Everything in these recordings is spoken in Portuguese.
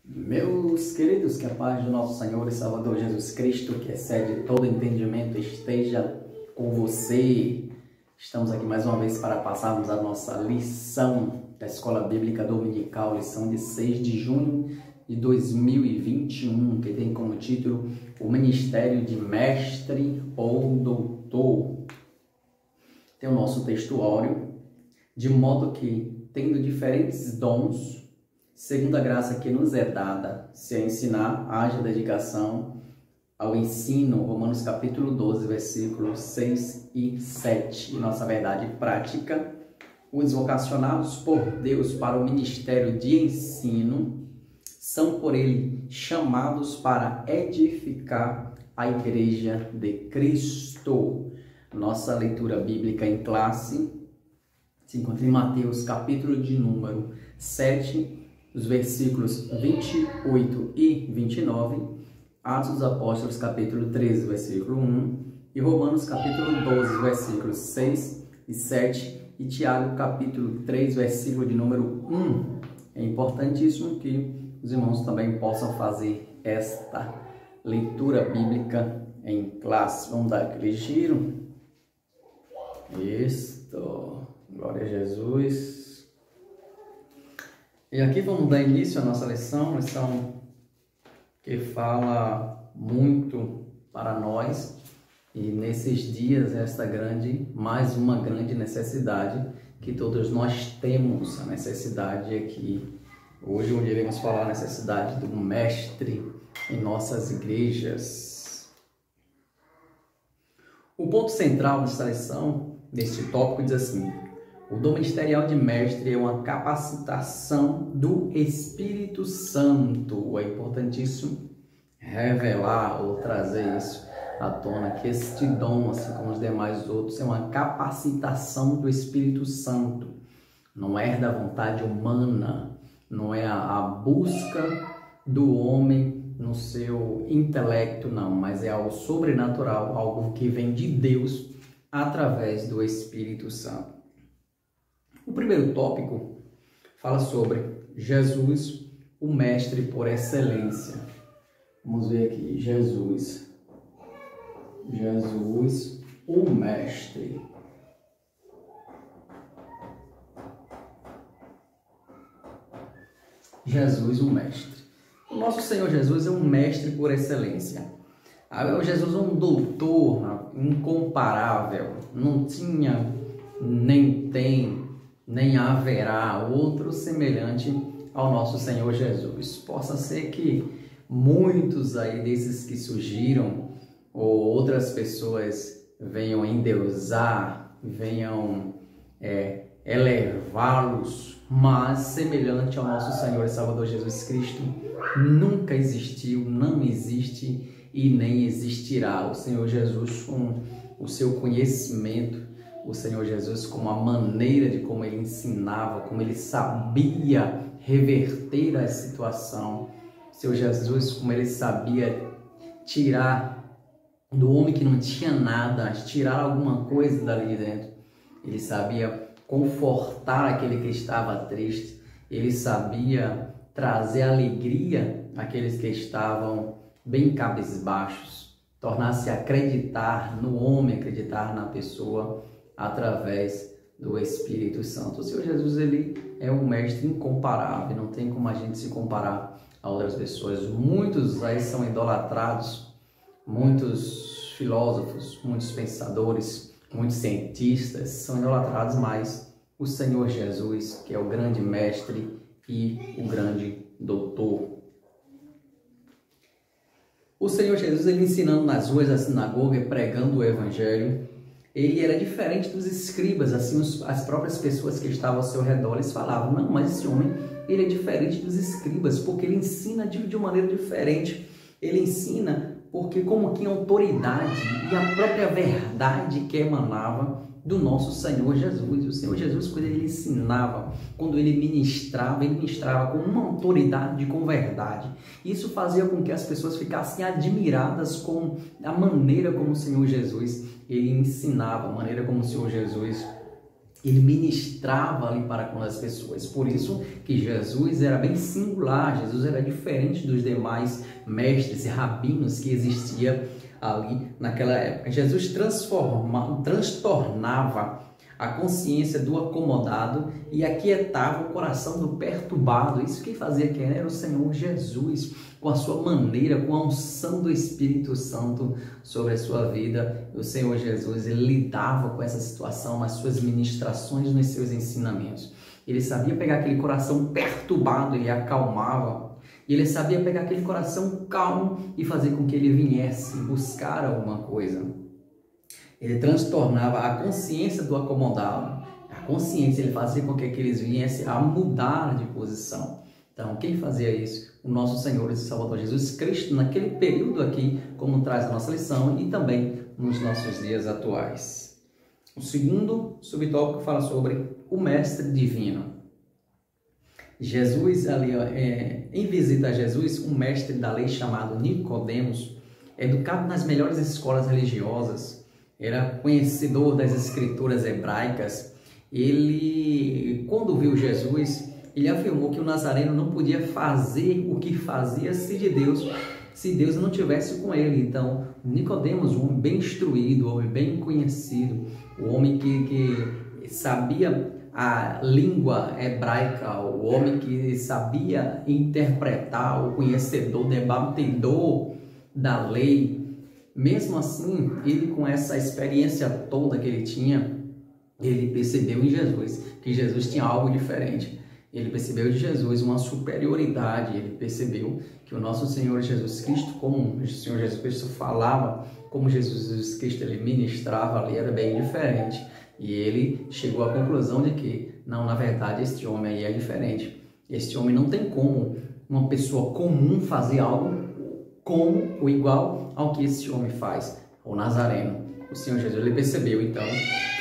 Meus queridos, que a paz do nosso Senhor e Salvador Jesus Cristo, que excede todo entendimento, esteja com você. Estamos aqui mais uma vez para passarmos a nossa lição da Escola Bíblica Dominical, lição de 6 de junho de 2021, que tem como título o Ministério de Mestre ou Doutor. Tem o nosso textuário, de modo que, tendo diferentes dons, segundo a graça que nos é dada, se a ensinar, haja dedicação ao ensino, Romanos capítulo 12, versículos 6 e 7. E nossa verdade prática, os vocacionados por Deus para o ministério de ensino são por Ele chamados para edificar a Igreja de Cristo. Nossa leitura bíblica em classe se encontra em Mateus capítulo de número 7, os versículos 28 e 29, Atos dos Apóstolos, capítulo 13, versículo 1, e Romanos, capítulo 12, versículos 6 e 7, e Tiago, capítulo 3, versículo de número 1. É importantíssimo que os irmãos também possam fazer esta leitura bíblica em classe. Vamos dar aquele giro. Isto. Glória a Jesus. E aqui vamos dar início à nossa lição que fala muito para nós, e nesses dias mais uma grande necessidade que todos nós temos, a necessidade aqui. Hoje iremos falar a necessidade do mestre em nossas igrejas. O ponto central desta lição, neste tópico, diz assim: o dom ministerial de mestre é uma capacitação do Espírito Santo. É importantíssimo revelar ou trazer isso à tona, que este dom, assim como os demais outros, é uma capacitação do Espírito Santo. Não é da vontade humana, não é a busca do homem no seu intelecto, não, mas é algo sobrenatural, algo que vem de Deus através do Espírito Santo. O primeiro tópico fala sobre Jesus, o mestre por excelência. Vamos ver aqui, Jesus, o mestre. Jesus, o mestre. O nosso Senhor Jesus é um mestre por excelência. O Jesus é um doutor incomparável. Não tinha, nem tem, nem haverá outro semelhante ao nosso Senhor Jesus. Possa ser que muitos aí desses que surgiram, ou outras pessoas venham endeusar, venham elevá-los, mas semelhante ao nosso Senhor e Salvador Jesus Cristo, nunca existiu, não existe e nem existirá. O Senhor Jesus, com o seu conhecimento, o Senhor Jesus, com a maneira de como ele ensinava, como ele sabia reverter a situação, o Senhor Jesus, como ele sabia tirar do homem que não tinha nada, tirar alguma coisa dali dentro. Ele sabia confortar aquele que estava triste, ele sabia trazer alegria àqueles que estavam bem cabisbaixos, tornar-se acreditar no homem, acreditar na pessoa, através do Espírito Santo. O Senhor Jesus, ele é um mestre incomparável, não tem como a gente se comparar a outras pessoas. Muitos aí são idolatrados, muitos filósofos, muitos pensadores, muitos cientistas são idolatrados, mas o Senhor Jesus, que é o grande mestre e o grande doutor. O Senhor Jesus, ele ensinando nas ruas da sinagoga, pregando o evangelho, ele era diferente dos escribas, assim, as próprias pessoas que estavam ao seu redor, eles falavam: não, mas esse homem, ele é diferente dos escribas, porque ele ensina de uma maneira diferente. Ele ensina porque como que autoridade e a própria verdade que emanava do nosso Senhor Jesus. O Senhor Jesus, quando ele ensinava, quando ele ministrava com uma autoridade, com verdade. Isso fazia com que as pessoas ficassem admiradas com a maneira como o Senhor Jesus ele ensinava, a maneira como o Senhor Jesus Ele ministrava ali para com as pessoas. Por isso que Jesus era bem singular, Jesus era diferente dos demais mestres e rabinos que existia ali naquela época. Jesus transtornava a consciência do acomodado e aquietava o coração do perturbado. Isso quem fazia quem era o Senhor Jesus, com a sua maneira, com a unção do Espírito Santo sobre a sua vida. O Senhor Jesus, ele lidava com essa situação nas suas ministrações, nos seus ensinamentos. Ele sabia pegar aquele coração perturbado e acalmava. E ele sabia pegar aquele coração calmo e fazer com que ele viesse buscar alguma coisa. Ele transtornava a consciência do acomodado. A consciência, ele fazia com que eles viessem a mudar de posição. Então, quem fazia isso? O nosso Senhor e Salvador Jesus Cristo, naquele período aqui, como traz a nossa lição, e também nos nossos dias atuais. O segundo subtópico fala sobre o Mestre Divino. Jesus, ali, em visita a Jesus, um mestre da lei chamado Nicodemos, educado nas melhores escolas religiosas, era conhecedor das escrituras hebraicas. Ele, quando viu Jesus, ele afirmou que o Nazareno não podia fazer o que fazia se Deus não tivesse com ele. Então, Nicodemos, um homem bem instruído, um homem bem conhecido, um homem que sabia a língua hebraica, o homem que sabia interpretar, o conhecedor, debatedor da lei. Mesmo assim, ele, com essa experiência toda que ele tinha, ele percebeu em Jesus que Jesus tinha algo diferente. Ele percebeu de Jesus uma superioridade. Ele percebeu que o nosso Senhor Jesus Cristo, como o Senhor Jesus Cristo falava, como Jesus Cristo ele ministrava ali, era bem diferente. E ele chegou à conclusão de que, não, na verdade, este homem aí é diferente. Este homem não tem como uma pessoa comum fazer algo como ou igual ao que esse homem faz, o Nazareno. O Senhor Jesus, ele percebeu então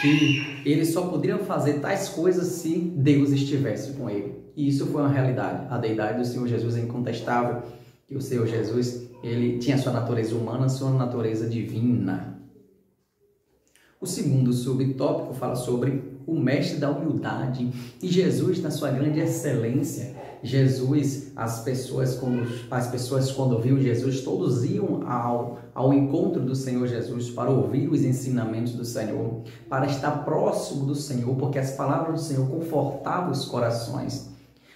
que ele só poderia fazer tais coisas se Deus estivesse com ele. E isso foi uma realidade. A deidade do Senhor Jesus é incontestável, que o Senhor Jesus, ele tinha sua natureza humana, sua natureza divina. O segundo subtópico fala sobre o mestre da humildade. E Jesus, na sua grande excelência, Jesus, as pessoas quando viam Jesus, todos iam ao encontro do Senhor Jesus para ouvir os ensinamentos do Senhor, para estar próximo do Senhor, porque as palavras do Senhor confortavam os corações.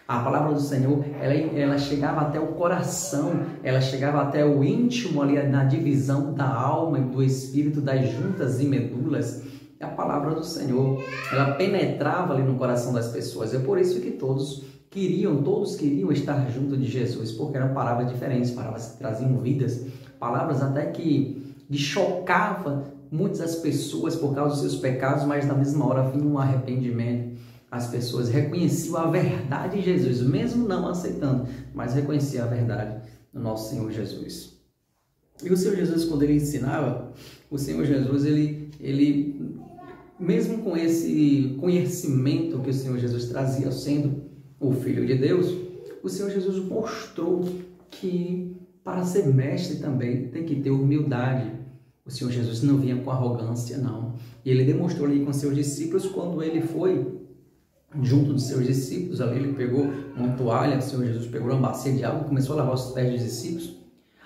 A palavra do Senhor, ela chegava até o coração, ela chegava até o íntimo, ali na divisão da alma e do espírito, das juntas e medulas. A palavra do Senhor, ela penetrava ali no coração das pessoas. É por isso que todos queriam estar junto de Jesus, porque eram palavras diferentes, palavras que traziam vidas, palavras até que chocavam muitas pessoas por causa dos seus pecados, mas na mesma hora vinha um arrependimento. As pessoas reconheciam a verdade em Jesus, mesmo não aceitando, mas reconheciam a verdade no nosso Senhor Jesus. E o Senhor Jesus, quando ele ensinava, o Senhor Jesus, ele mesmo com esse conhecimento que o Senhor Jesus trazia, sendo o Filho de Deus, o Senhor Jesus mostrou que para ser mestre também tem que ter humildade. O Senhor Jesus não vinha com arrogância, não. E ele demonstrou ali com seus discípulos, quando ele foi junto dos seus discípulos, ali ele pegou uma toalha, o Senhor Jesus pegou uma bacia de água e começou a lavar os pés dos discípulos,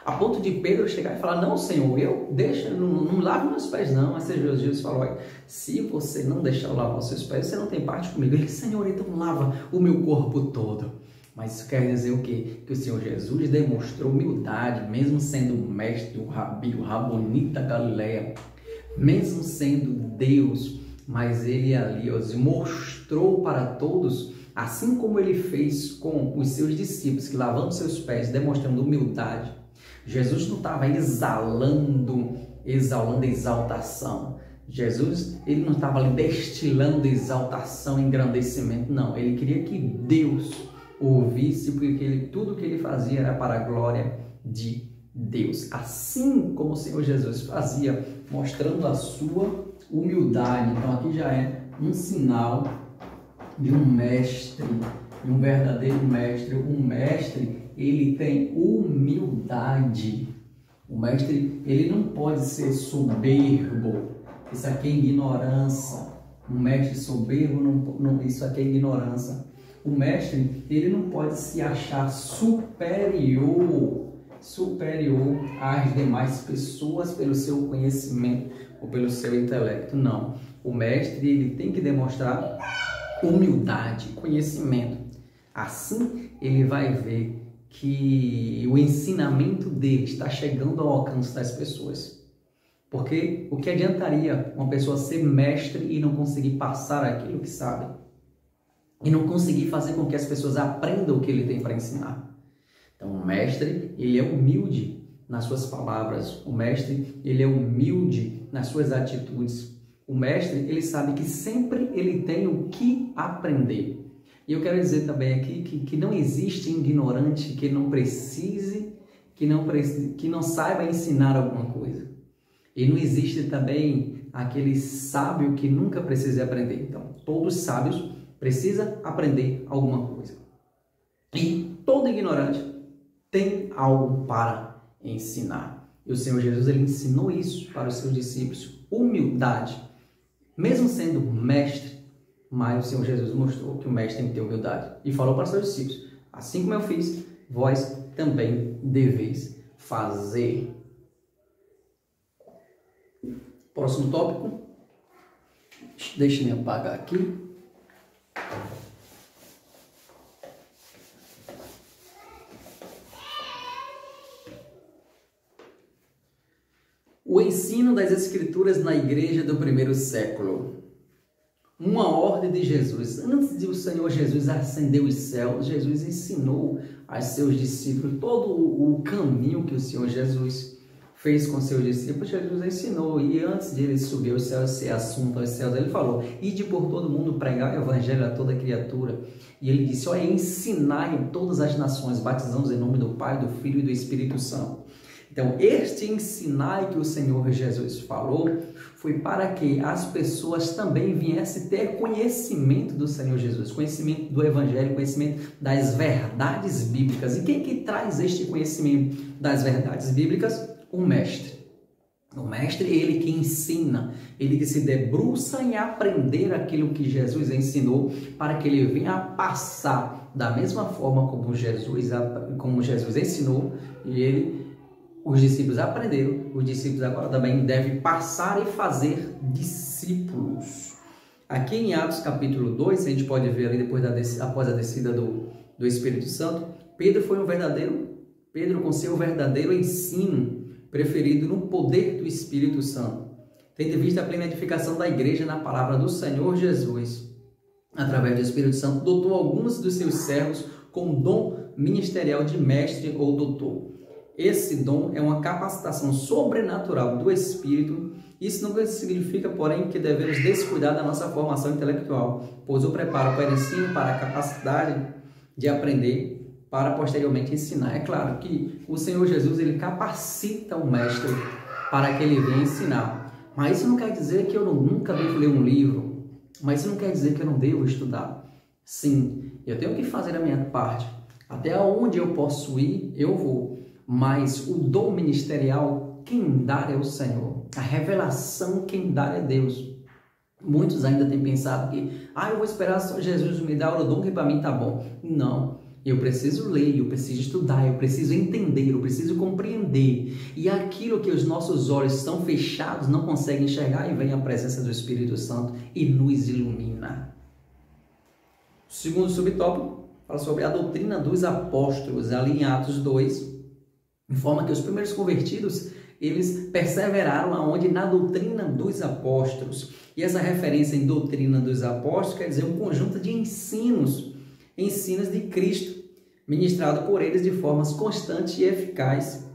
a ponto de Pedro chegar e falar: não, Senhor, não lave meus pés não. Mas Jesus falou: se você não deixar eu lavar os seus pés, você não tem parte comigo. Ele: Senhor, então lava o meu corpo todo. Mas isso quer dizer o quê? Que o Senhor Jesus demonstrou humildade, mesmo sendo o mestre, o rabi, o Raboni da Galileia, mesmo sendo Deus, mas ele ali mostrou para todos, assim como ele fez com os seus discípulos, que lavando seus pés, demonstrando humildade. Jesus não estava exalando exaltação. Jesus, ele não estava ali destilando exaltação, engrandecimento, não. Ele queria que Deus ouvisse, porque tudo que ele fazia era para a glória de Deus. Assim como o Senhor Jesus fazia, mostrando a sua humildade. Então aqui já é um sinal de um mestre, de um verdadeiro mestre. Um mestre, ele tem humildade. O mestre, ele não pode ser soberbo. Isso aqui é ignorância. Um mestre soberbo, isso aqui é ignorância. O mestre, ele não pode se achar superior às demais pessoas pelo seu conhecimento ou pelo seu intelecto. Não. O mestre, ele tem que demonstrar humildade, conhecimento. Assim, ele vai ver que o ensinamento dele está chegando ao alcance das pessoas. Porque o que adiantaria uma pessoa ser mestre e não conseguir passar aquilo que sabe? E não conseguir fazer com que as pessoas aprendam o que ele tem para ensinar? Então, o mestre, ele é humilde nas suas palavras. O mestre, ele é humilde nas suas atitudes. O mestre, ele sabe que sempre ele tem o que aprender. E eu quero dizer também aqui que não existe ignorante que não precise, que não saiba ensinar alguma coisa. E não existe também aquele sábio que nunca precisa aprender. Então, todos sábios precisam aprender alguma coisa. E todo ignorante tem algo para ensinar. E o Senhor Jesus, ele ensinou isso para os seus discípulos. Humildade. Mesmo sendo mestre, mas o Senhor Jesus mostrou que o mestre tem que ter humildade. E falou para os seus discípulos: assim como eu fiz, vós também deveis fazer. Próximo tópico. Deixa eu apagar aqui. O ensino das Escrituras na igreja do primeiro século. Uma ordem de Jesus. Antes de o Senhor Jesus ascender os céus, Jesus ensinou aos seus discípulos todo o caminho que o Senhor Jesus fez com seus discípulos. Jesus ensinou, e antes de ele subir aos céus, ser assunto aos céus, ele falou: ide por todo mundo pregar o evangelho a toda criatura. E ele disse: olha, ensinai em todas as nações, batizando em nome do Pai, do Filho e do Espírito Santo. Então, este ensinar que o Senhor Jesus falou foi para que as pessoas também viessem ter conhecimento do Senhor Jesus, conhecimento do Evangelho, conhecimento das verdades bíblicas. E quem que traz este conhecimento das verdades bíblicas? O mestre. O mestre, ele que ensina, ele que se debruça em aprender aquilo que Jesus ensinou, para que ele venha passar da mesma forma como Jesus ensinou, e os discípulos aprenderam, os discípulos agora também devem passar e fazer discípulos. Aqui em Atos capítulo 2, a gente pode ver ali após a descida do Espírito Santo, Pedro com seu verdadeiro ensino, preferido no poder do Espírito Santo, tendo vista a plena edificação da igreja na palavra do Senhor Jesus, através do Espírito Santo, dotou alguns dos seus servos com dom ministerial de mestre ou doutor. Esse dom é uma capacitação sobrenatural do Espírito. Isso não significa, porém, que devemos descuidar da nossa formação intelectual, pois o preparo para o ensino, para a capacidade de aprender, para posteriormente ensinar. É claro que o Senhor Jesus, ele capacita o mestre para que ele venha ensinar. Mas isso não quer dizer que eu nunca devo ler um livro. Mas isso não quer dizer que eu não devo estudar. Sim, eu tenho que fazer a minha parte. Até onde eu posso ir, eu vou. Mas o dom ministerial, quem dá é o Senhor. A revelação, quem dá é Deus. Muitos ainda têm pensado que eu vou esperar só Jesus me dar o dom que para mim tá bom. Não, eu preciso ler, eu preciso estudar, eu preciso entender, eu preciso compreender. E aquilo que os nossos olhos estão fechados, não conseguem enxergar, e vem a presença do Espírito Santo e nos ilumina. O segundo subtópico fala sobre a doutrina dos apóstolos, ali em Atos 2, informa que os primeiros convertidos, eles perseveraram aonde? Na doutrina dos apóstolos. E essa referência em doutrina dos apóstolos quer dizer um conjunto de ensinos de Cristo, ministrado por eles de formas constantes e eficazes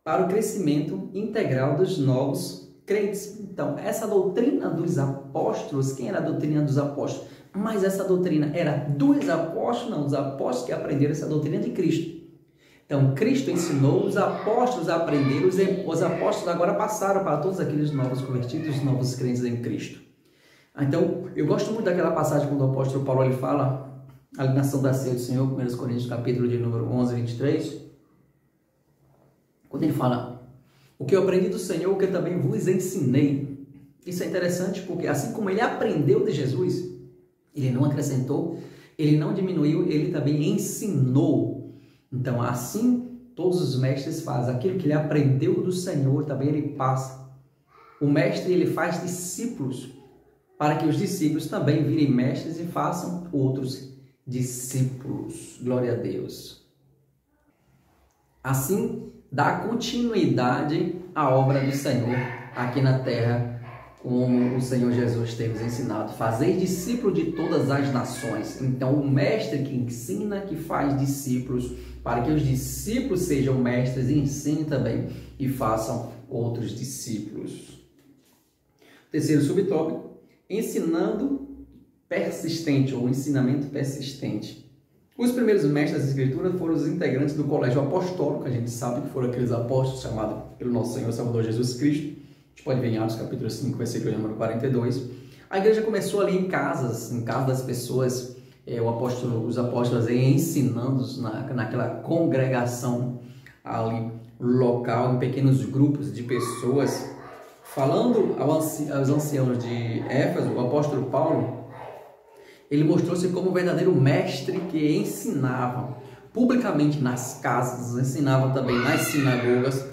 para o crescimento integral dos novos crentes. Então, essa doutrina dos apóstolos, quem era a doutrina dos apóstolos? Mas essa doutrina era dos apóstolos? Não, os apóstolos que aprenderam essa doutrina de Cristo. Então, Cristo ensinou, os apóstolos aprenderam, os apóstolos agora passaram para todos aqueles novos convertidos, novos crentes em Cristo. Então, eu gosto muito daquela passagem quando o apóstolo Paulo ele fala, a alienação da ceia do Senhor, 1 Coríntios capítulo de número 11, 23, quando ele fala: o que eu aprendi do Senhor, o que eu também vos ensinei. Isso é interessante porque assim como ele aprendeu de Jesus, ele não acrescentou, ele não diminuiu, ele também ensinou. Então, assim, todos os mestres fazem. Aquilo que ele aprendeu do Senhor, também ele passa. O mestre, ele faz discípulos, para que os discípulos também virem mestres e façam outros discípulos. Glória a Deus. Assim, dá continuidade à obra do Senhor aqui na terra, como o Senhor Jesus tem nos ensinado, fazer discípulo de todas as nações. Então, o mestre que ensina, que faz discípulos, para que os discípulos sejam mestres e ensinem também e façam outros discípulos. Terceiro subtópico, ensinando persistente ou ensinamento persistente. Os primeiros mestres da Escritura foram os integrantes do colégio apostólico, a gente sabe que foram aqueles apóstolos chamados pelo nosso Senhor Salvador Jesus Cristo. A gente pode ver em Atos capítulo 5, versículo número 42. A igreja começou ali em casas das pessoas, os apóstolos ensinando naquela congregação ali local, em pequenos grupos de pessoas. Falando aos anciãos de Éfeso, o apóstolo Paulo, ele mostrou-se como um verdadeiro mestre que ensinava publicamente nas casas, ensinava também nas sinagogas,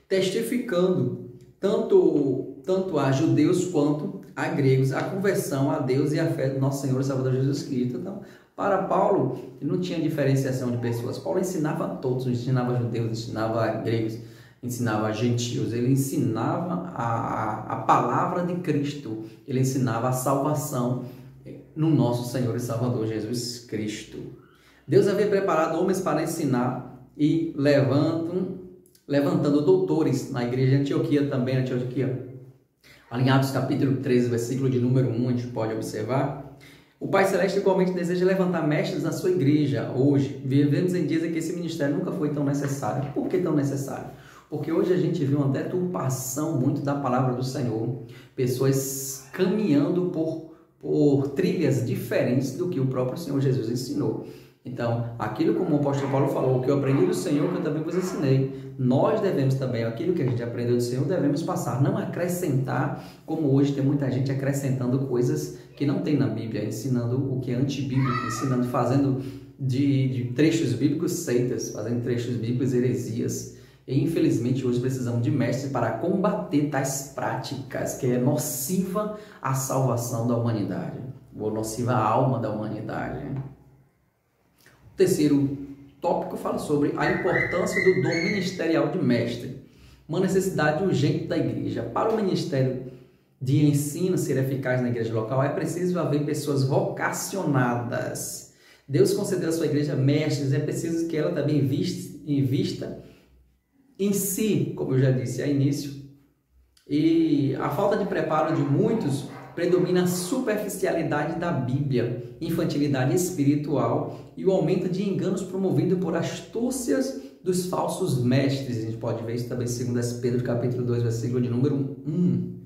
testificando tanto a judeus quanto a gregos a conversão a Deus e a fé do nosso Senhor e Salvador Jesus Cristo. Então, para Paulo, não tinha diferenciação de pessoas. Paulo ensinava a todos, ensinava a judeus, ensinava a gregos, ensinava a gentios. Ele ensinava a palavra de Cristo, ele ensinava a salvação no nosso Senhor e Salvador Jesus Cristo. Deus havia preparado homens para ensinar e levantando doutores na igreja de Antioquia também, Ali em Atos capítulo 13, versículo de número 1, a gente pode observar. O Pai Celeste igualmente deseja levantar mestres na sua igreja hoje. Vivemos em dias em que esse ministério nunca foi tão necessário. Por que tão necessário? Porque hoje a gente viu uma deturpação muito da palavra do Senhor. Pessoas caminhando por trilhas diferentes do que o próprio Senhor Jesus ensinou. Então, aquilo como o apóstolo Paulo falou, o que eu aprendi do Senhor, que eu também vos ensinei, nós devemos também, aquilo que a gente aprendeu do Senhor, devemos passar, não acrescentar, como hoje tem muita gente acrescentando coisas que não tem na Bíblia, ensinando o que é antibíblico, ensinando, fazendo de trechos bíblicos seitas, fazendo trechos bíblicos heresias. E infelizmente hoje precisamos de mestres para combater tais práticas, que é nociva à salvação da humanidade, ou nociva à alma da humanidade. O terceiro tópico fala sobre a importância do dom ministerial de mestre, uma necessidade urgente da igreja. Para o ministério de ensino ser eficaz na igreja local, é preciso haver pessoas vocacionadas. Deus concedeu à sua igreja mestres, é preciso que ela também invista em si, como eu já disse ao início. E a falta de preparo de muitos predomina a superficialidade da Bíblia, infantilidade espiritual e o aumento de enganos promovido por astúcias dos falsos mestres. A gente pode ver isso também em 2 Pedro capítulo 2, versículo de número 1.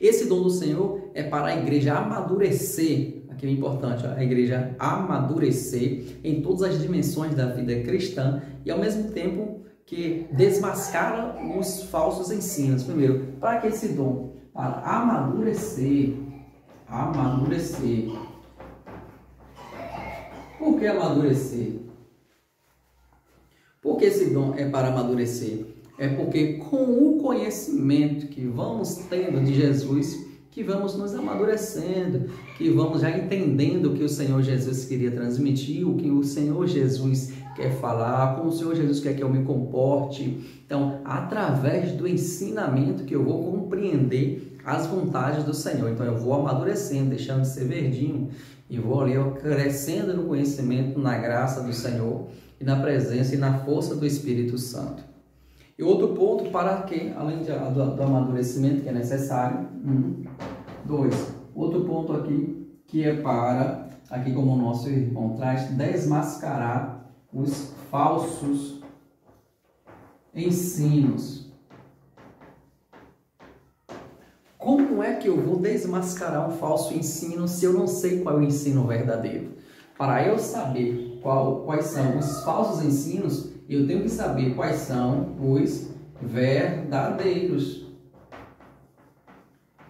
Esse dom do Senhor é para a igreja amadurecer, aqui é importante, a igreja amadurecer em todas as dimensões da vida cristã e ao mesmo tempo que desmascara os falsos ensinos. Primeiro, para que esse dom? Para amadurecer. Por que amadurecer? Porque esse dom é para amadurecer. É porque com o conhecimento que vamos tendo de Jesus, que vamos nos amadurecendo, que vamos já entendendo o que o Senhor Jesus queria transmitir, o que o Senhor Jesus quer falar, como o Senhor Jesus quer que eu me comporte. Então, através do ensinamento que eu vou compreender as vontades do Senhor. Então, eu vou amadurecendo, deixando de ser verdinho, e vou ali crescendo no conhecimento, na graça do Senhor, e na presença e na força do Espírito Santo. E outro ponto para que, além do amadurecimento que é necessário, 2. Outro ponto aqui, que é para, aqui como o nosso irmão traz, desmascarar os falsos ensinos. Como é que eu vou desmascarar um falso ensino se eu não sei qual é o ensino verdadeiro? Para eu saber quais são os falsos ensinos, eu tenho que saber quais são os verdadeiros.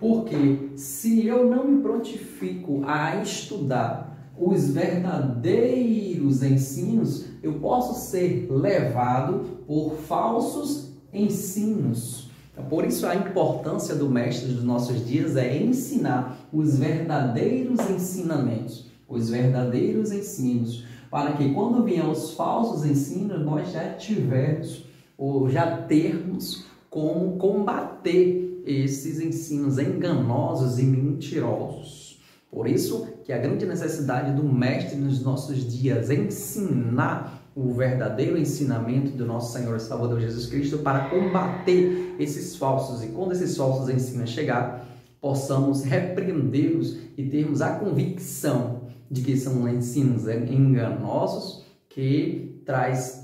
Porque se eu não me prontifico a estudar os verdadeiros ensinos, eu posso ser levado por falsos ensinos. Então, por isso a importância do mestre dos nossos dias é ensinar os verdadeiros ensinamentos, os verdadeiros ensinos, para que quando vier os falsos ensinos, nós já tivermos ou já termos como combater esses ensinos enganosos e mentirosos. Por isso que a grande necessidade do mestre nos nossos dias é ensinar o verdadeiro ensinamento do nosso Senhor e Salvador Jesus Cristo para combater esses falsos. E quando esses falsos ensinos chegar, possamos repreendê-los e termos a convicção de que são ensinos enganosos que traz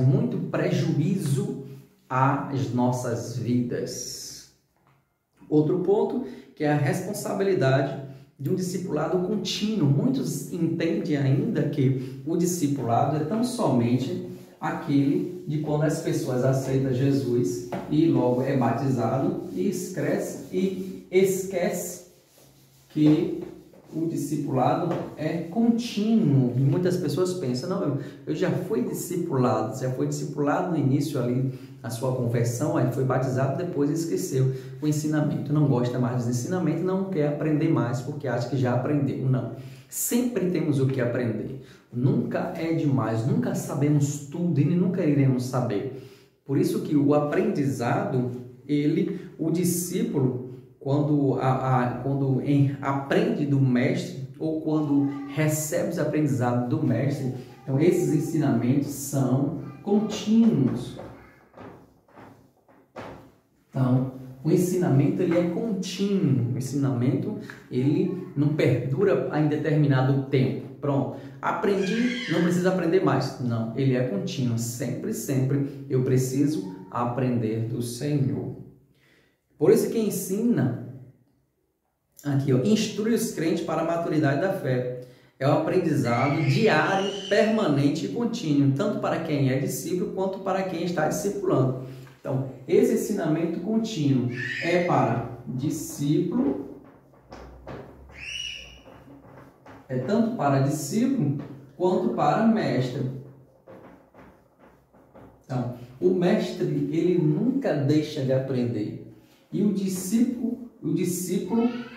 muito prejuízo às nossas vidas. Outro ponto que é a responsabilidade de um discipulado contínuo. Muitos entendem ainda que o discipulado é tão somente aquele de quando as pessoas aceitam Jesus e logo é batizado e esquece que o discipulado é contínuo. E muitas pessoas pensam, não, eu já fui discipulado no início ali, a sua conversão, aí foi batizado, depois esqueceu o ensinamento, não gosta mais dos ensinamentos, não quer aprender mais porque acha que já aprendeu. Não, sempre temos o que aprender, nunca é demais, nunca sabemos tudo e nunca iremos saber. Por isso que o aprendizado, o discípulo, quando aprende do mestre ou quando recebe os aprendizados do mestre, então esses ensinamentos são contínuos. Então, o ensinamento ele é contínuo, o ensinamento ele não perdura em determinado tempo. Pronto, aprendi, não preciso aprender mais. Não, ele é contínuo, sempre eu preciso aprender do Senhor. Por isso que ensina, aqui, instrui os crentes para a maturidade da fé. É o aprendizado diário, permanente e contínuo, tanto para quem é discípulo quanto para quem está discipulando. Então, esse ensinamento contínuo é para discípulo, é tanto para discípulo quanto para mestre. Então, o mestre, ele nunca deixa de aprender. E o discípulo,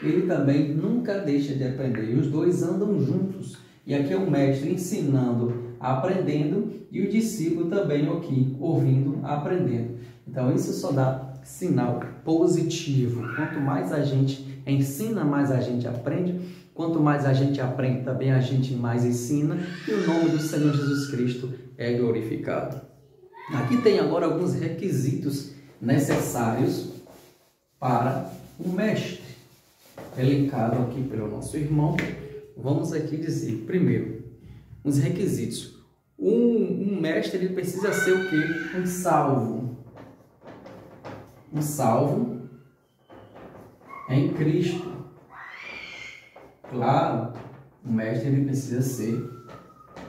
ele também nunca deixa de aprender. E os dois andam juntos. E aqui é o mestre ensinando, aprendendo, e o discípulo também aqui, ouvindo, aprendendo. Então, isso só dá sinal positivo. Quanto mais a gente ensina, mais a gente aprende. Quanto mais a gente aprende, também a gente mais ensina. E o nome do Senhor Jesus Cristo é glorificado. Aqui tem agora alguns requisitos necessários para o mestre, elencado aqui pelo nosso irmão. Vamos aqui dizer, primeiro, os requisitos. Um mestre, ele precisa ser o quê? Um salvo. Um salvo em Cristo. Claro, o mestre, ele precisa ser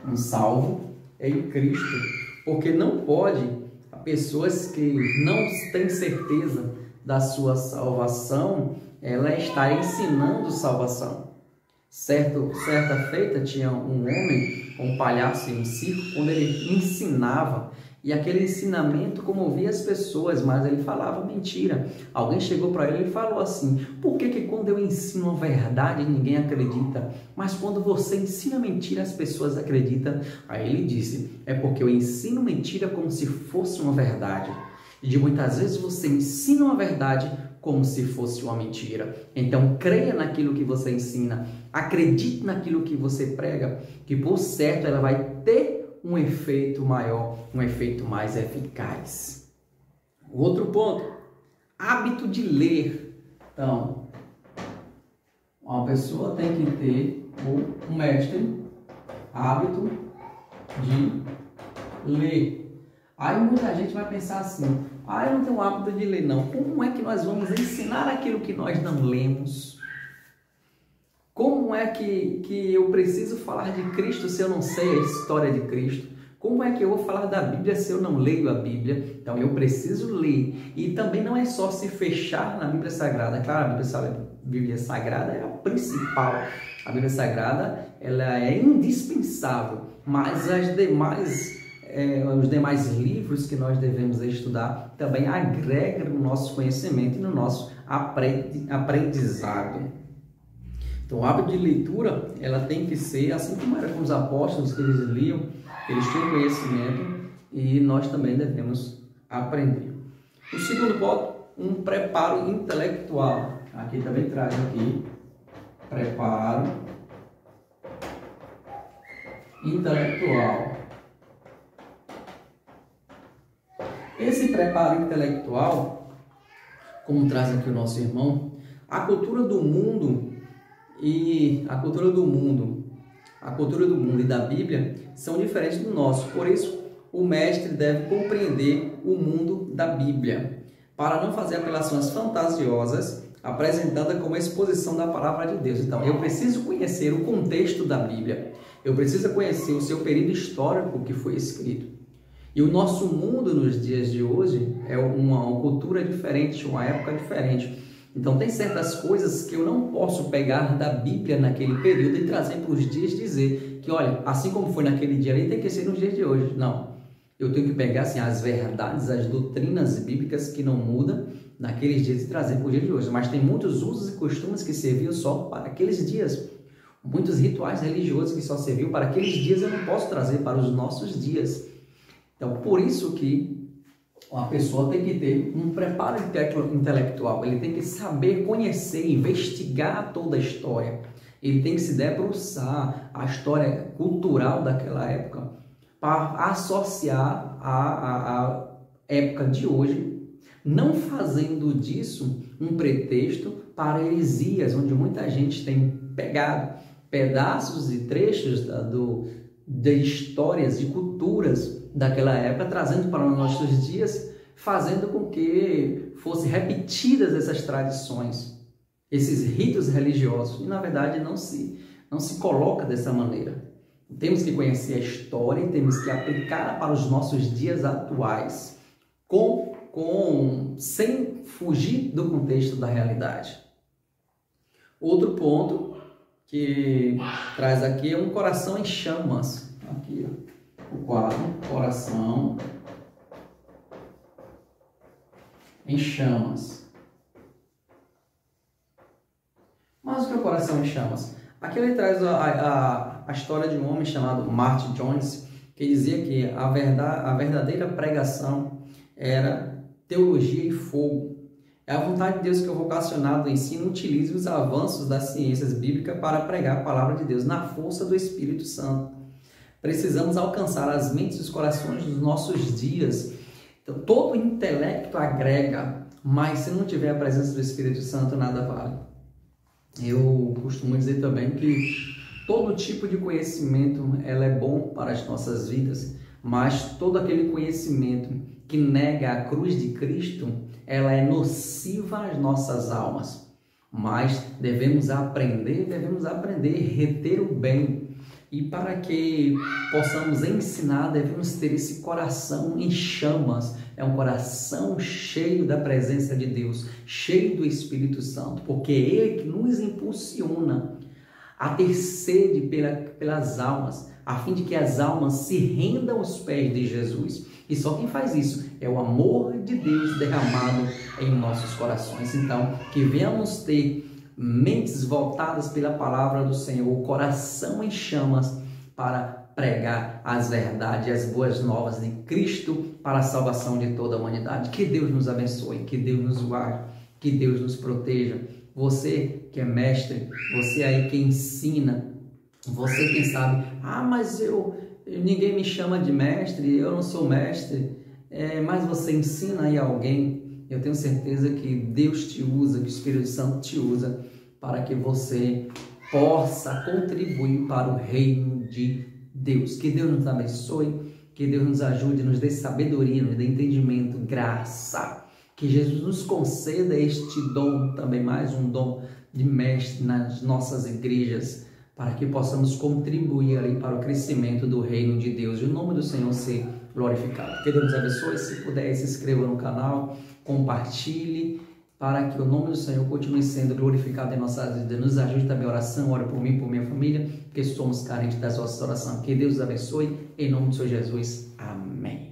um salvo em Cristo. Porque não pode, pessoas que não têm certeza da sua salvação, ela está ensinando salvação. Certa feita tinha um homem, um palhaço em um circo, quando ele ensinava, e aquele ensinamento comovia as pessoas, mas ele falava mentira. Alguém chegou para ele e falou assim: por que quando eu ensino a verdade ninguém acredita, mas quando você ensina mentira as pessoas acreditam? Aí ele disse: é porque eu ensino mentira como se fosse uma verdade. E de muitas vezes você ensina uma verdade como se fosse uma mentira. Então creia naquilo que você ensina, acredite naquilo que você prega, que por certo ela vai ter um efeito maior, um efeito mais eficaz. Outro ponto, hábito de ler. Então, uma pessoa tem que ter, um mestre, hábito de ler. Aí muita gente vai pensar assim: eu não tenho hábito de ler não. Como é que nós vamos ensinar aquilo que nós não lemos? Como é que eu preciso falar de Cristo se eu não sei a história de Cristo? Como é que eu vou falar da Bíblia se eu não leio a Bíblia? Então eu preciso ler. E também não é só se fechar na Bíblia Sagrada. Claro, a Bíblia Sagrada é a principal. A Bíblia Sagrada, ela é indispensável. Mas os demais livros que nós devemos estudar também agregam no nosso conhecimento e no nosso aprendizado. Então, o hábito de leitura, ela tem que ser, assim como era com os apóstolos, que eles liam, eles tinham conhecimento e nós também devemos aprender. O segundo ponto, um preparo intelectual. Aqui também traz aqui, preparo intelectual. Esse preparo intelectual, como traz aqui o nosso irmão, a cultura do mundo e da Bíblia são diferentes do nosso. Por isso, o mestre deve compreender o mundo da Bíblia, para não fazer apelações fantasiosas, apresentada como a exposição da palavra de Deus. Então, eu preciso conhecer o contexto da Bíblia, eu preciso conhecer o seu período histórico que foi escrito. E o nosso mundo nos dias de hoje é uma cultura diferente, uma época diferente. Então tem certas coisas que eu não posso pegar da Bíblia naquele período e trazer para os dias, dizer que, olha, assim como foi naquele dia ali, tem que ser nos dias de hoje. Não. Eu tenho que pegar assim, as verdades, as doutrinas bíblicas que não mudam naqueles dias e trazer para o dia de hoje. Mas tem muitos usos e costumes que serviam só para aqueles dias. Muitos rituais religiosos que só serviam para aqueles dias eu não posso trazer para os nossos dias. Então, por isso que a pessoa tem que ter um preparo intelectual, ele tem que saber conhecer, investigar toda a história, ele tem que se debruçar a história cultural daquela época para associar a época de hoje, não fazendo disso um pretexto para heresias, onde muita gente tem pegado pedaços e trechos de histórias, de culturas daquela época, trazendo para os nossos dias, fazendo com que fossem repetidas essas tradições, esses ritos religiosos. E, na verdade, não se coloca dessa maneira. Temos que conhecer a história e temos que aplicar para os nossos dias atuais, sem fugir do contexto da realidade. Outro ponto que traz aqui é um coração em chamas. Aqui, ó. O quadro, coração em chamas. Mas o que é o coração em chamas? Aqui ele traz a história de um homem chamado Martin Jones, que dizia que a verdadeira pregação era teologia e fogo. É a vontade de Deus que o vocacionado do ensino utilize os avanços das ciências bíblicas para pregar a palavra de Deus na força do Espírito Santo. Precisamos alcançar as mentes e os corações dos nossos dias. Então, todo intelecto agrega, mas se não tiver a presença do Espírito Santo, nada vale. Eu costumo dizer também que todo tipo de conhecimento ela é bom para as nossas vidas, mas todo aquele conhecimento que nega a cruz de Cristo, ela é nociva às nossas almas. Mas devemos aprender, reter o bem. E para que possamos ensinar, devemos ter esse coração em chamas. É um coração cheio da presença de Deus, cheio do Espírito Santo, porque é Ele que nos impulsiona a ter sede pelas almas, a fim de que as almas se rendam aos pés de Jesus. E só quem faz isso é o amor de Deus derramado em nossos corações. Então, que venhamos ter mentes voltadas pela palavra do Senhor, o coração em chamas para pregar as verdades, as boas novas de Cristo para a salvação de toda a humanidade. Que Deus nos abençoe, que Deus nos guarde, que Deus nos proteja. Você que é mestre, você aí que ensina, você quem sabe, mas ninguém me chama de mestre, eu não sou mestre, mas você ensina aí alguém. Eu tenho certeza que Deus te usa, que o Espírito Santo te usa para que você possa contribuir para o reino de Deus. Que Deus nos abençoe, que Deus nos ajude, nos dê sabedoria, nos dê entendimento, graça. Que Jesus nos conceda este dom, também mais um dom de mestre nas nossas igrejas, para que possamos contribuir ali para o crescimento do reino de Deus e o nome do Senhor ser glorificado. Que Deus nos abençoe. Se puder, se inscreva no canal, compartilhe, para que o nome do Senhor continue sendo glorificado em nossas vidas. Nos ajude também a oração, ora por mim, por minha família, porque somos carentes das vossas orações. Que Deus nos abençoe, em nome do Senhor Jesus. Amém.